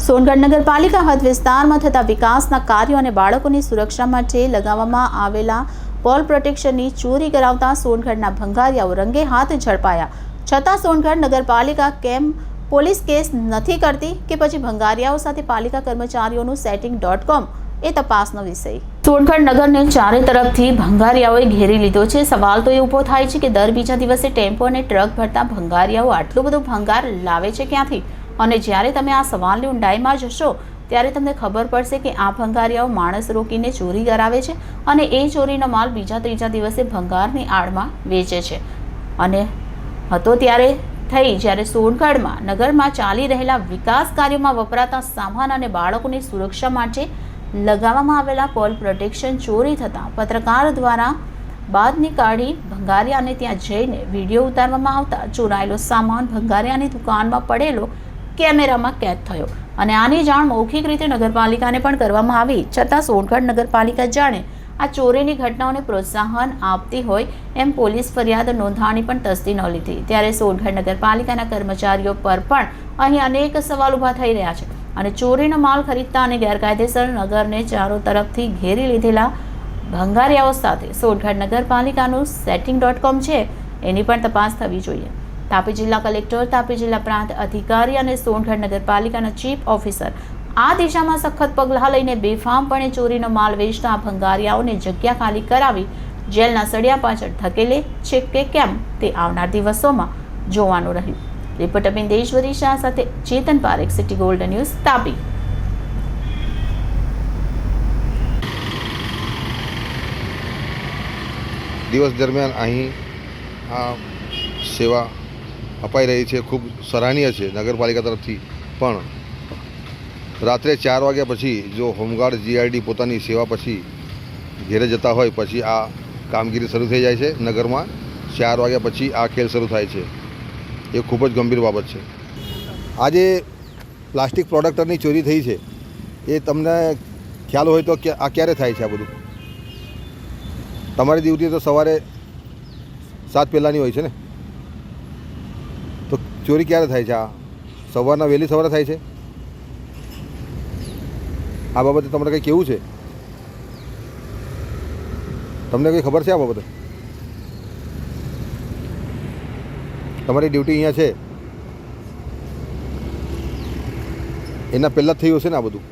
સોનગઢ નગરપાલિકા હદ વિસ્તારમાં થતા વિકાસના કાર્યો અને બાળકોની સુરક્ષા માટે લગાવવામાં આવેલા પોલ પ્રોટેક્શનની ચોરી કરાવતા સોનગઢના ભંગારિયાઓ રંગે હાથ ઝડપાયા. છતાં સોનગઢ નગરપાલિકા કેમ પોલીસ કેસ નથી કરતી કે પછી ભંગારિયાઓ સાથે પાલિકા કર્મચારીઓનું setting.com એ તપાસનો વિષય. સોનગઢ નગરને ચારે તરફથી ભંગારિયાઓએ ઘેરી લીધો છે. સવાલ તો એ ઊભો થાય છે કે દર બીજા દિવસે ટેમ્પો અને ટ્રક ભરતા ભંગારિયાઓ આટલું બધું ભંગાર લાવે છે ક્યાંથી? અને જ્યારે તમે આ સવાલની ઊંડાઈમાં જશો ત્યારે તમને ખબર પડશે કે આ ભંગારિયાઓ માણસ રોકીને ચોરી કરાવે છે અને એ ચોરીનો માલ બીજા ત્રીજા દિવસે ભંગારની આડમાં વેચે છે. અને હતો ત્યારે જ્યારે સોનગઢમાં નગરમાં ચાલી રહેલા વિકાસ કાર્યોમાં વપરાતા સામાન અને બાળકોની સુરક્ષા માટે લગાવવામાં આવેલા પોલ પ્રોટેક્શન ચોરી થતાં પત્રકાર દ્વારા બાદની કાઢી ભંગારિયાને ત્યાં જઈને વિડીયો ઉતારવામાં આવતા ચોરાયેલો સામાન ભંગારિયાની દુકાનમાં પડેલો કેમેરામાં કેદ થયો અને આની જાણ મૌખિક રીતે નગરપાલિકાને પણ કરવામાં આવી. છતાં સોનગઢ નગરપાલિકા જાણે આ ચોરીની ઘટનાઓને પ્રોત્સાહન આપતી હોય એમ પોલીસ ફરિયાદ નોંધાણી પણ તસ્દી ન લીધી. ત્યારે સોનગઢ નગરપાલિકાના કર્મચારીઓ પર પણ અહીં અનેક સવાલ ઊભા થઈ રહ્યા છે અને ચોરીનો માલ ખરીદતા અને ગેરકાયદેસર નગરને ચારો તરફથી ઘેરી લીધેલા ભંગારિયાઓ સાથે સોનગઢ નગરપાલિકાનું setting.com છે એની પણ તપાસ થવી જોઈએ. તાપી જિલ્લા કલેક્ટર, તાપી જિલ્લા પ્રાંત અધિકારી અને સોનગઢ નગરપાલિકાના ચીફ ઓફિસર આ દિશામાં સખત પગલાં લઈને બેફામપણે ચોરીનો માલ વેચતા આ ભંગારિયાઓને જગ્યા ખાલી કરાવી જેલના સળિયા પાછળ ધકેલે છે કે કેમ તે આવનાર દિવસોમાં જોવાનું રહ્યું. રિપોર્ટર બિંદેશ્વરી શાહ સાથે Chetan Parekh, City Gold News, Tapi. દિવસ દરમિયાન અહીં આ સેવા અપાઈ રહી છે, ખૂબ સરાહનીય છે નગરપાલિકા તરફથી. પણ રાત્રે 4 વાગ્યા પછી જો હોમગાર્ડ GRD પોતાની સેવા પછી ઘેરે જતા હોય પછી આ કામગીરી શરૂ થઈ જાય છે નગરમાં. 4 વાગ્યા પછી આ ખેલ શરૂ થાય છે. એ ખૂબ જ ગંભીર બાબત છે. આજે પ્લાસ્ટિક પ્રોડક્ટની ચોરી થઈ છે એ તમને ખ્યાલ હોય તો આ ક્યારે થાય છે? આ બધું તમારી ડ્યુટી તો સવારે 7 પહેલાંની હોય છે ને, તો ચોરી ક્યારે થાય છે? આ સવારના વહેલી સવારે થાય છે. આ બાબતે તમારે કંઈ કહેવું છે? તમને કંઈ ખબર છે આ બાબતે? તમારી ડ્યુટી અહીંયા છે એના પહેલાં જ થયું હશે ને આ બધું?